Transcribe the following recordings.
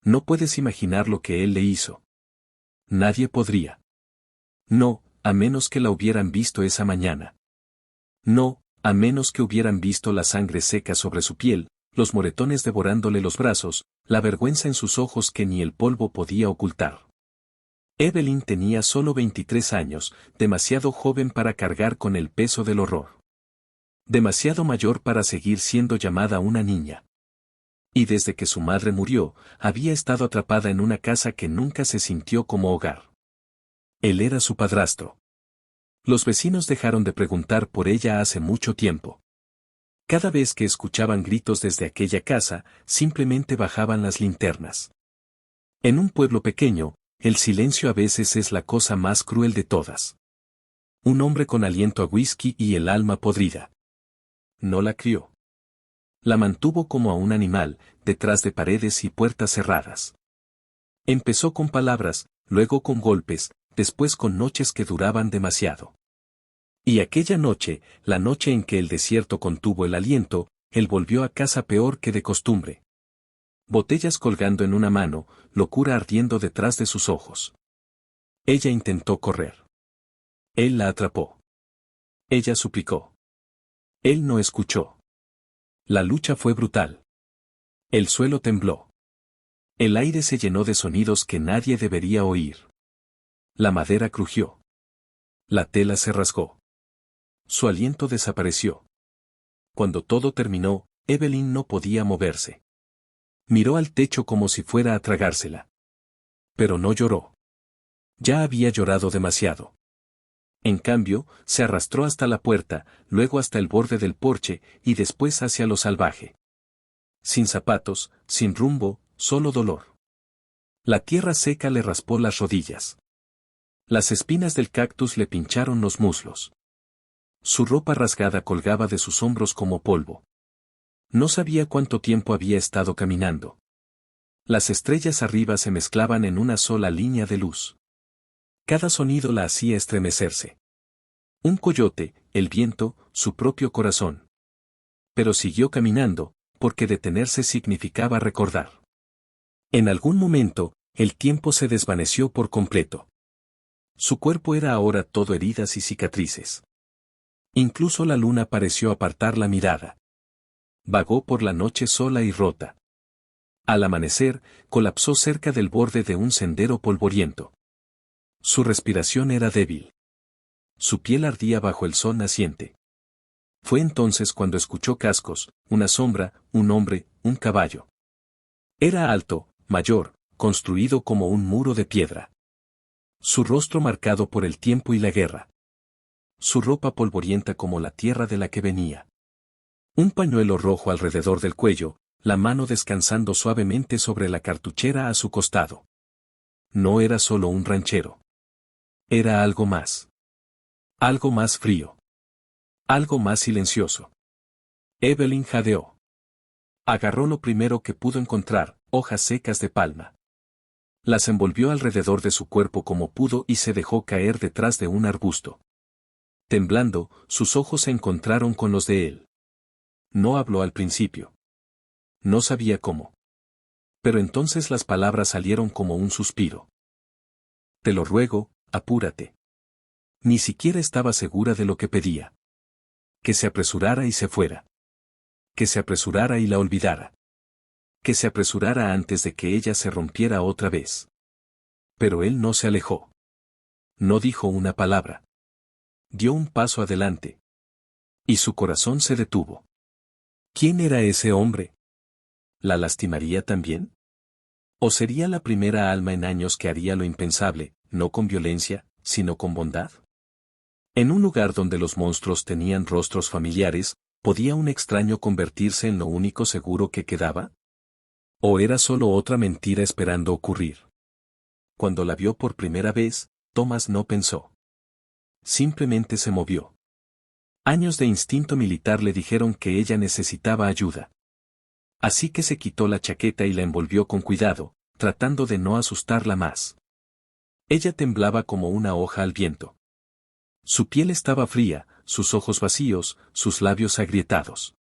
No puedes imaginar lo que él le hizo. Nadie podría. No, a menos que la hubieran visto esa mañana. No, a menos que hubieran visto la sangre seca sobre su piel, los moretones devorándole los brazos, la vergüenza en sus ojos que ni el polvo podía ocultar. Evelyn tenía solo 23 años, demasiado joven para cargar con el peso del horror. Demasiado mayor para seguir siendo llamada una niña. Y desde que su madre murió, había estado atrapada en una casa que nunca se sintió como hogar. Él era su padrastro. Los vecinos dejaron de preguntar por ella hace mucho tiempo. Cada vez que escuchaban gritos desde aquella casa, simplemente bajaban las linternas. En un pueblo pequeño, el silencio a veces es la cosa más cruel de todas. Un hombre con aliento a whisky y el alma podrida. No la crió. La mantuvo como a un animal, detrás de paredes y puertas cerradas. Empezó con palabras, luego con golpes, después con noches que duraban demasiado. Y aquella noche, la noche en que el desierto contuvo el aliento, él volvió a casa peor que de costumbre. Botellas colgando en una mano, locura ardiendo detrás de sus ojos. Ella intentó correr. Él la atrapó. Ella suplicó. Él no escuchó. La lucha fue brutal. El suelo tembló. El aire se llenó de sonidos que nadie debería oír. La madera crujió. La tela se rasgó. Su aliento desapareció. Cuando todo terminó, Evelyn no podía moverse. Miró al techo como si fuera a tragársela. Pero no lloró. Ya había llorado demasiado. En cambio, se arrastró hasta la puerta, luego hasta el borde del porche, y después hacia lo salvaje. Sin zapatos, sin rumbo, solo dolor. La tierra seca le raspó las rodillas. Las espinas del cactus le pincharon los muslos. Su ropa rasgada colgaba de sus hombros como polvo. No sabía cuánto tiempo había estado caminando. Las estrellas arriba se mezclaban en una sola línea de luz. Cada sonido la hacía estremecerse. Un coyote, el viento, su propio corazón. Pero siguió caminando, porque detenerse significaba recordar. En algún momento, el tiempo se desvaneció por completo. Su cuerpo era ahora todo heridas y cicatrices. Incluso la luna pareció apartar la mirada. Vagó por la noche sola y rota. Al amanecer, colapsó cerca del borde de un sendero polvoriento. Su respiración era débil. Su piel ardía bajo el sol naciente. Fue entonces cuando escuchó cascos, una sombra, un hombre, un caballo. Era alto, mayor, construido como un muro de piedra. Su rostro marcado por el tiempo y la guerra. Su ropa polvorienta como la tierra de la que venía. Un pañuelo rojo alrededor del cuello, la mano descansando suavemente sobre la cartuchera a su costado. No era solo un ranchero. Era algo más. Algo más frío. Algo más silencioso. Evelyn jadeó. Agarró lo primero que pudo encontrar, hojas secas de palma. Las envolvió alrededor de su cuerpo como pudo y se dejó caer detrás de un arbusto. Temblando, sus ojos se encontraron con los de él. No habló al principio. No sabía cómo. Pero entonces las palabras salieron como un suspiro. Te lo ruego, apúrate. Ni siquiera estaba segura de lo que pedía. Que se apresurara y se fuera. Que se apresurara y la olvidara. Que se apresurara antes de que ella se rompiera otra vez. Pero él no se alejó. No dijo una palabra. Dio un paso adelante. Y su corazón se detuvo. ¿Quién era ese hombre? ¿La lastimaría también? ¿O sería la primera alma en años que haría lo impensable, no con violencia, sino con bondad? En un lugar donde los monstruos tenían rostros familiares, ¿podía un extraño convertirse en lo único seguro que quedaba? ¿O era solo otra mentira esperando ocurrir? Cuando la vio por primera vez, Thomas no pensó. Simplemente se movió. Años de instinto militar le dijeron que ella necesitaba ayuda. Así que se quitó la chaqueta y la envolvió con cuidado, tratando de no asustarla más. Ella temblaba como una hoja al viento. Su piel estaba fría, sus ojos vacíos, sus labios agrietados.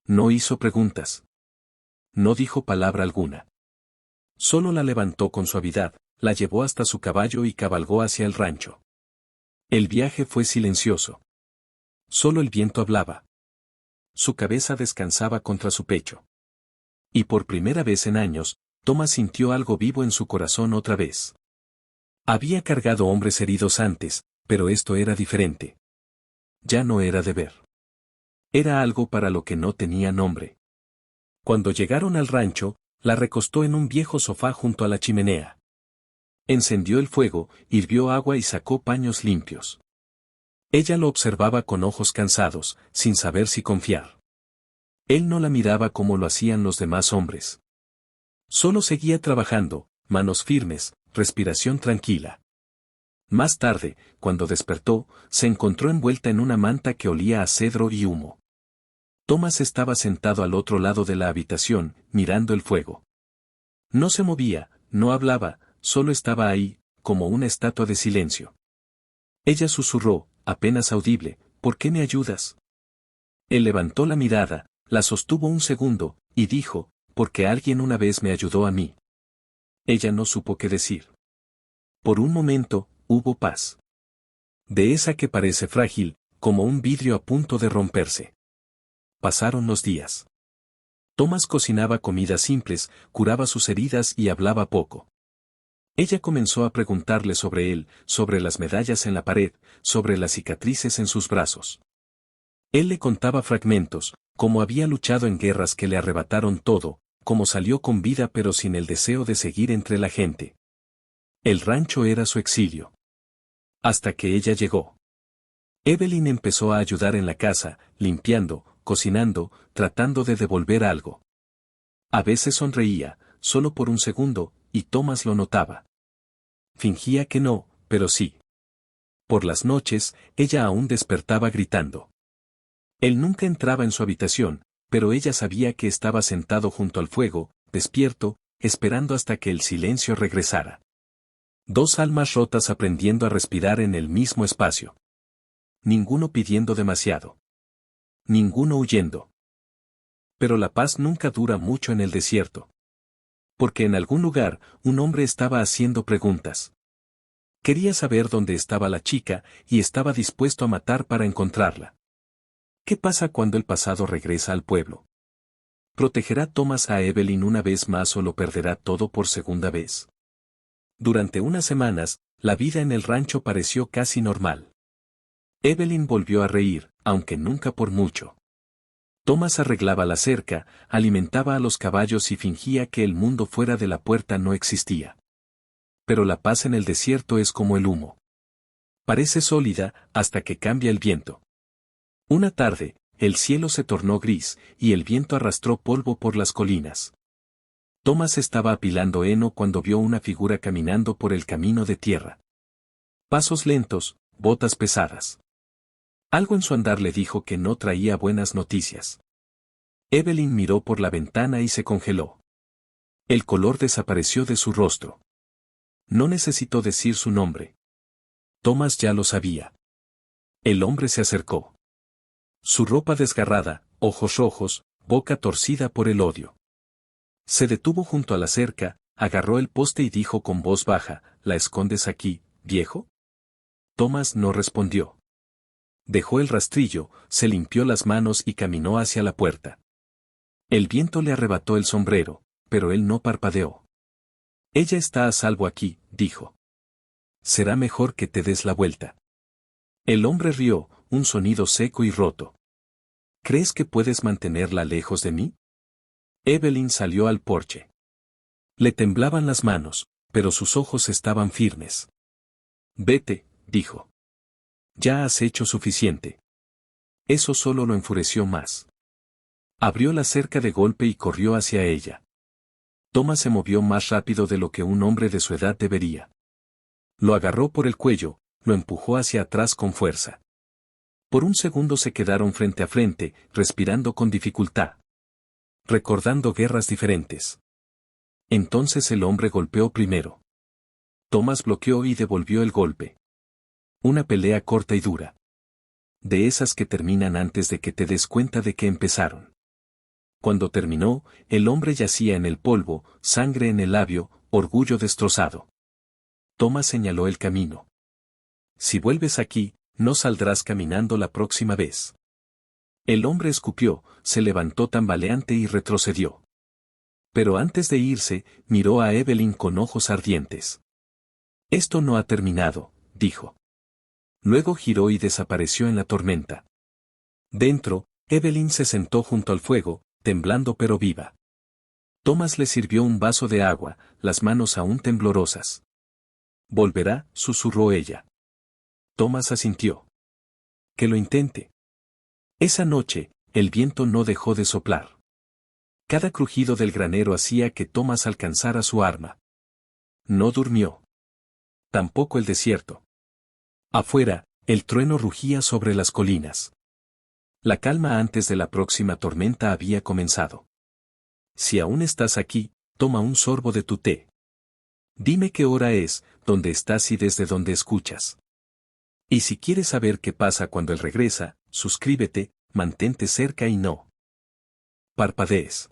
No hizo preguntas. No dijo palabra alguna. Solo la levantó con suavidad, la llevó hasta su caballo y cabalgó hacia el rancho. El viaje fue silencioso. Solo el viento hablaba. Su cabeza descansaba contra su pecho. Y por primera vez en años, Thomas sintió algo vivo en su corazón otra vez. Había cargado hombres heridos antes, pero esto era diferente. Ya no era deber. Era algo para lo que no tenía nombre. Cuando llegaron al rancho, la recostó en un viejo sofá junto a la chimenea. Encendió el fuego, hirvió agua y sacó paños limpios. Ella lo observaba con ojos cansados, sin saber si confiar. Él no la miraba como lo hacían los demás hombres. Solo seguía trabajando, manos firmes, respiración tranquila. Más tarde, cuando despertó, se encontró envuelta en una manta que olía a cedro y humo. Thomas estaba sentado al otro lado de la habitación, mirando el fuego. No se movía, no hablaba, solo estaba ahí, como una estatua de silencio. Ella susurró, apenas audible, ¿por qué me ayudas? Él levantó la mirada, la sostuvo un segundo, y dijo, porque alguien una vez me ayudó a mí. Ella no supo qué decir. Por un momento, hubo paz. De esa que parece frágil, como un vidrio a punto de romperse. Pasaron los días. Thomas cocinaba comidas simples, curaba sus heridas y hablaba poco. Ella comenzó a preguntarle sobre él, sobre las medallas en la pared, sobre las cicatrices en sus brazos. Él le contaba fragmentos, cómo había luchado en guerras que le arrebataron todo, cómo salió con vida pero sin el deseo de seguir entre la gente. El rancho era su exilio. Hasta que ella llegó. Evelyn empezó a ayudar en la casa, limpiando, cocinando, tratando de devolver algo. A veces sonreía, solo por un segundo, y Thomas lo notaba. Fingía que no, pero sí. Por las noches, ella aún despertaba gritando. Él nunca entraba en su habitación, pero ella sabía que estaba sentado junto al fuego, despierto, esperando hasta que el silencio regresara. Dos almas rotas aprendiendo a respirar en el mismo espacio. Ninguno pidiendo demasiado. Ninguno huyendo. Pero la paz nunca dura mucho en el desierto. Porque en algún lugar, un hombre estaba haciendo preguntas. Quería saber dónde estaba la chica, y estaba dispuesto a matar para encontrarla. ¿Qué pasa cuando el pasado regresa al pueblo? ¿Protegerá Thomas a Evelyn una vez más o lo perderá todo por segunda vez? Durante unas semanas, la vida en el rancho pareció casi normal. Evelyn volvió a reír, aunque nunca por mucho. Thomas arreglaba la cerca, alimentaba a los caballos y fingía que el mundo fuera de la puerta no existía. Pero la paz en el desierto es como el humo. Parece sólida hasta que cambia el viento. Una tarde, el cielo se tornó gris, y el viento arrastró polvo por las colinas. Thomas estaba apilando heno cuando vio una figura caminando por el camino de tierra. Pasos lentos, botas pesadas. Algo en su andar le dijo que no traía buenas noticias. Evelyn miró por la ventana y se congeló. El color desapareció de su rostro. No necesitó decir su nombre. Thomas ya lo sabía. El hombre se acercó. Su ropa desgarrada, ojos rojos, boca torcida por el odio. Se detuvo junto a la cerca, agarró el poste y dijo con voz baja, ¿la escondes aquí, viejo? Thomas no respondió. Dejó el rastrillo, se limpió las manos y caminó hacia la puerta. El viento le arrebató el sombrero, pero él no parpadeó. Ella está a salvo aquí, dijo. Será mejor que te des la vuelta. El hombre rió, un sonido seco y roto. ¿Crees que puedes mantenerla lejos de mí? Evelyn salió al porche. Le temblaban las manos, pero sus ojos estaban firmes. Vete, dijo. Ya has hecho suficiente. Eso solo lo enfureció más. Abrió la cerca de golpe y corrió hacia ella. Thomas se movió más rápido de lo que un hombre de su edad debería. Lo agarró por el cuello, lo empujó hacia atrás con fuerza. Por un segundo se quedaron frente a frente, respirando con dificultad. Recordando guerras diferentes. Entonces el hombre golpeó primero. Thomas bloqueó y devolvió el golpe. Una pelea corta y dura. De esas que terminan antes de que te des cuenta de que empezaron. Cuando terminó, el hombre yacía en el polvo, sangre en el labio, orgullo destrozado. Thomas señaló el camino. Si vuelves aquí, no saldrás caminando la próxima vez. El hombre escupió, se levantó tambaleante y retrocedió. Pero antes de irse, miró a Evelyn con ojos ardientes. Esto no ha terminado, dijo. Luego giró y desapareció en la tormenta. Dentro, Evelyn se sentó junto al fuego, temblando pero viva. Thomas le sirvió un vaso de agua, las manos aún temblorosas. «Volverá», susurró ella. Thomas asintió. «Que lo intente». Esa noche, el viento no dejó de soplar. Cada crujido del granero hacía que Thomas alcanzara su arma. No durmió. Tampoco el desierto. Afuera, el trueno rugía sobre las colinas. La calma antes de la próxima tormenta había comenzado. Si aún estás aquí, toma un sorbo de tu té. Dime qué hora es, dónde estás y desde dónde escuchas. Y si quieres saber qué pasa cuando él regresa, suscríbete, mantente cerca y no parpadees.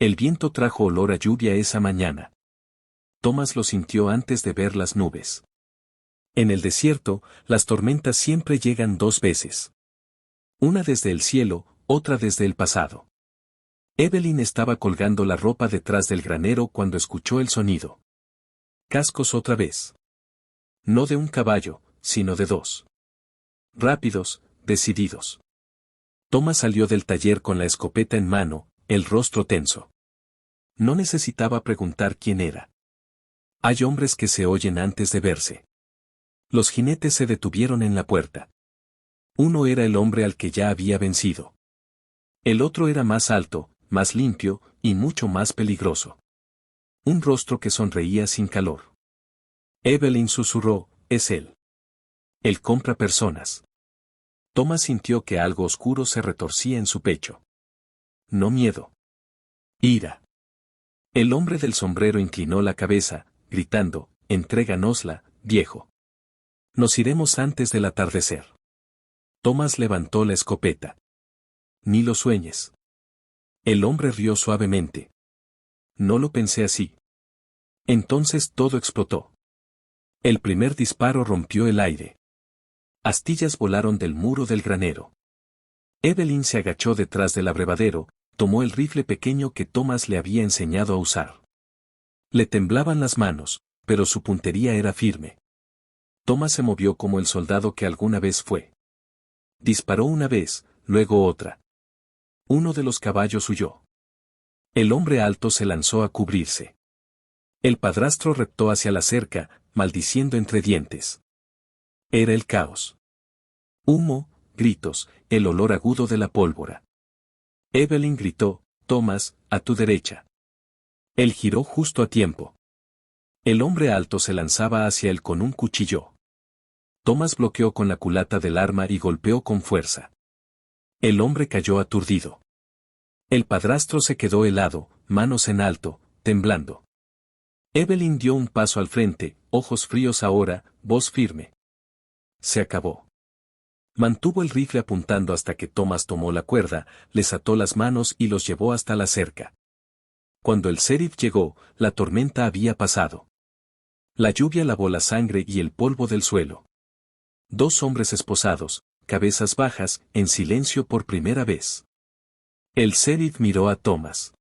El viento trajo olor a lluvia esa mañana. Thomas lo sintió antes de ver las nubes. En el desierto, las tormentas siempre llegan dos veces. Una desde el cielo, otra desde el pasado. Evelyn estaba colgando la ropa detrás del granero cuando escuchó el sonido. Cascos otra vez. No de un caballo, sino de dos. Rápidos, decididos. Thomas salió del taller con la escopeta en mano, el rostro tenso. No necesitaba preguntar quién era. Hay hombres que se oyen antes de verse. Los jinetes se detuvieron en la puerta. Uno era el hombre al que ya había vencido. El otro era más alto, más limpio, y mucho más peligroso. Un rostro que sonreía sin calor. Evelyn susurró, es él. Él compra personas. Thomas sintió que algo oscuro se retorcía en su pecho. No miedo. Ira. El hombre del sombrero inclinó la cabeza, gritando, entréganosla, viejo. Nos iremos antes del atardecer. Thomas levantó la escopeta. Ni lo sueñes. El hombre rió suavemente. No lo pensé así. Entonces todo explotó. El primer disparo rompió el aire. Astillas volaron del muro del granero. Evelyn se agachó detrás del abrevadero, tomó el rifle pequeño que Thomas le había enseñado a usar. Le temblaban las manos, pero su puntería era firme. Thomas se movió como el soldado que alguna vez fue. Disparó una vez, luego otra. Uno de los caballos huyó. El hombre alto se lanzó a cubrirse. El padrastro reptó hacia la cerca, maldiciendo entre dientes. Era el caos. Humo, gritos, el olor agudo de la pólvora. Evelyn gritó, Thomas, a tu derecha. Él giró justo a tiempo. El hombre alto se lanzaba hacia él con un cuchillo. Thomas bloqueó con la culata del arma y golpeó con fuerza. El hombre cayó aturdido. El padrastro se quedó helado, manos en alto, temblando. Evelyn dio un paso al frente, ojos fríos ahora, voz firme. Se acabó. Mantuvo el rifle apuntando hasta que Thomas tomó la cuerda, les ató las manos y los llevó hasta la cerca. Cuando el sheriff llegó, la tormenta había pasado. La lluvia lavó la sangre y el polvo del suelo. Dos hombres esposados, cabezas bajas, en silencio por primera vez. El sheriff miró a Thomas.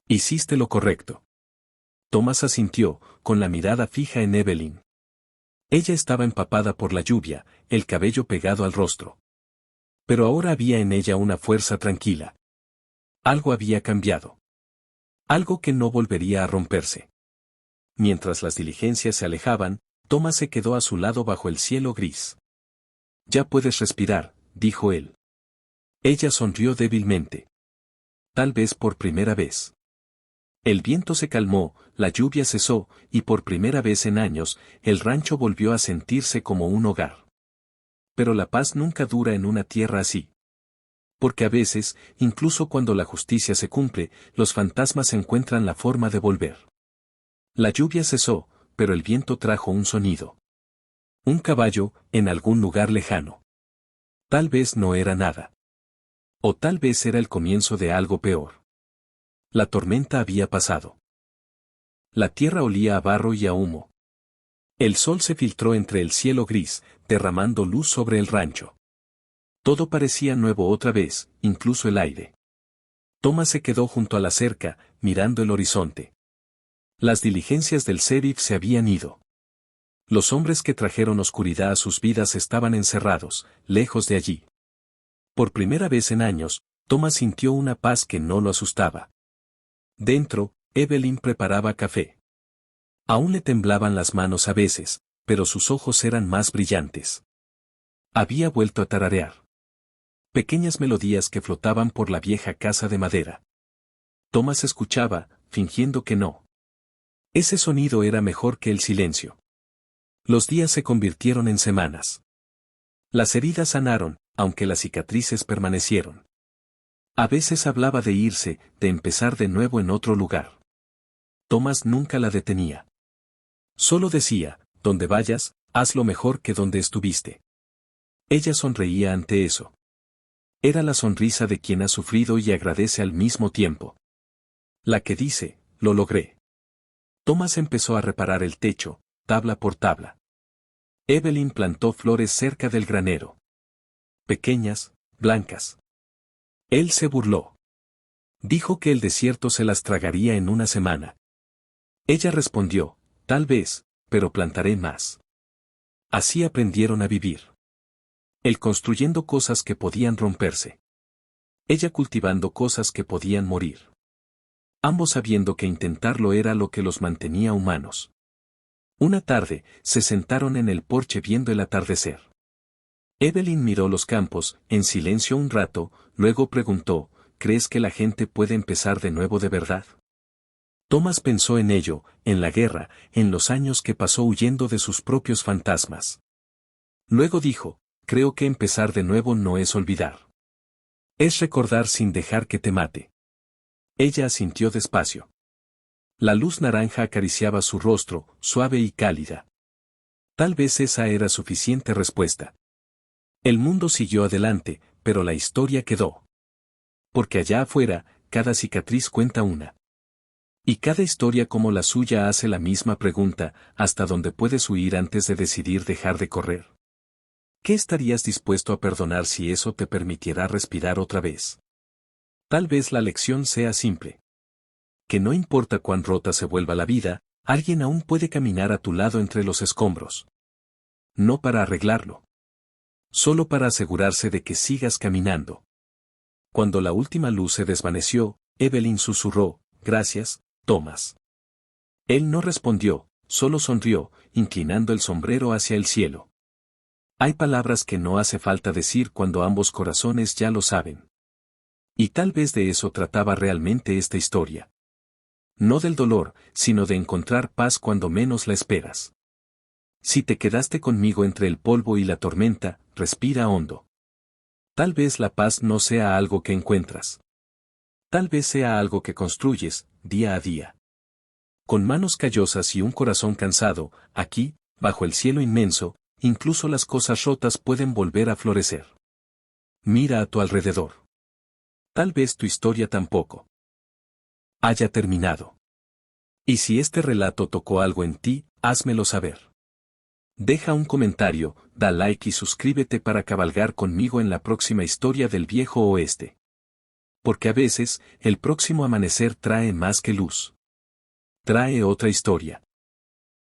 Hiciste lo correcto. Thomas asintió, con la mirada fija en Evelyn. Ella estaba empapada por la lluvia, el cabello pegado al rostro. Pero ahora había en ella una fuerza tranquila. Algo había cambiado. Algo que no volvería a romperse. Mientras las diligencias se alejaban, Thomas se quedó a su lado bajo el cielo gris. Ya puedes respirar, dijo él. Ella sonrió débilmente. Tal vez por primera vez. El viento se calmó, la lluvia cesó, y por primera vez en años, el rancho volvió a sentirse como un hogar. Pero la paz nunca dura en una tierra así. Porque a veces, incluso cuando la justicia se cumple, los fantasmas encuentran la forma de volver. La lluvia cesó, pero el viento trajo un sonido. Un caballo, en algún lugar lejano. Tal vez no era nada. O tal vez era el comienzo de algo peor. La tormenta había pasado. La tierra olía a barro y a humo. El sol se filtró entre el cielo gris, derramando luz sobre el rancho. Todo parecía nuevo otra vez, incluso el aire. Thomas se quedó junto a la cerca, mirando el horizonte. Las diligencias del sheriff se habían ido. Los hombres que trajeron oscuridad a sus vidas estaban encerrados, lejos de allí. Por primera vez en años, Thomas sintió una paz que no lo asustaba. Dentro, Evelyn preparaba café. Aún le temblaban las manos a veces, pero sus ojos eran más brillantes. Había vuelto a tararear. Pequeñas melodías que flotaban por la vieja casa de madera. Thomas escuchaba, fingiendo que no. Ese sonido era mejor que el silencio. Los días se convirtieron en semanas. Las heridas sanaron, aunque las cicatrices permanecieron. A veces hablaba de irse, de empezar de nuevo en otro lugar. Thomas nunca la detenía. Solo decía, donde vayas, hazlo mejor que donde estuviste. Ella sonreía ante eso. Era la sonrisa de quien ha sufrido y agradece al mismo tiempo. La que dice, lo logré. Thomas empezó a reparar el techo, tabla por tabla. Evelyn plantó flores cerca del granero. Pequeñas, blancas. Él se burló. Dijo que el desierto se las tragaría en una semana. Ella respondió, tal vez, pero plantaré más. Así aprendieron a vivir. Él construyendo cosas que podían romperse. Ella cultivando cosas que podían morir. Ambos sabiendo que intentarlo era lo que los mantenía humanos. Una tarde, se sentaron en el porche viendo el atardecer. Evelyn miró los campos, en silencio un rato, luego preguntó, ¿crees que la gente puede empezar de nuevo de verdad? Thomas pensó en ello, en la guerra, en los años que pasó huyendo de sus propios fantasmas. Luego dijo, creo que empezar de nuevo no es olvidar. Es recordar sin dejar que te mate. Ella asintió despacio. La luz naranja acariciaba su rostro, suave y cálida. Tal vez esa era suficiente respuesta. El mundo siguió adelante, pero la historia quedó. Porque allá afuera, cada cicatriz cuenta una. Y cada historia como la suya hace la misma pregunta, ¿hasta dónde puedes huir antes de decidir dejar de correr? ¿Qué estarías dispuesto a perdonar si eso te permitiera respirar otra vez? Tal vez la lección sea simple. Que no importa cuán rota se vuelva la vida, alguien aún puede caminar a tu lado entre los escombros. No para arreglarlo. Solo para asegurarse de que sigas caminando. Cuando la última luz se desvaneció, Evelyn susurró, gracias, Thomas. Él no respondió, solo sonrió, inclinando el sombrero hacia el cielo. Hay palabras que no hace falta decir cuando ambos corazones ya lo saben. Y tal vez de eso trataba realmente esta historia. No del dolor, sino de encontrar paz cuando menos la esperas. Si te quedaste conmigo entre el polvo y la tormenta, respira hondo. Tal vez la paz no sea algo que encuentras. Tal vez sea algo que construyes, día a día. Con manos callosas y un corazón cansado, aquí, bajo el cielo inmenso, incluso las cosas rotas pueden volver a florecer. Mira a tu alrededor. Tal vez tu historia tampoco haya terminado. Y si este relato tocó algo en ti, házmelo saber. Deja un comentario, da like y suscríbete para cabalgar conmigo en la próxima historia del viejo oeste. Porque a veces, el próximo amanecer trae más que luz. Trae otra historia.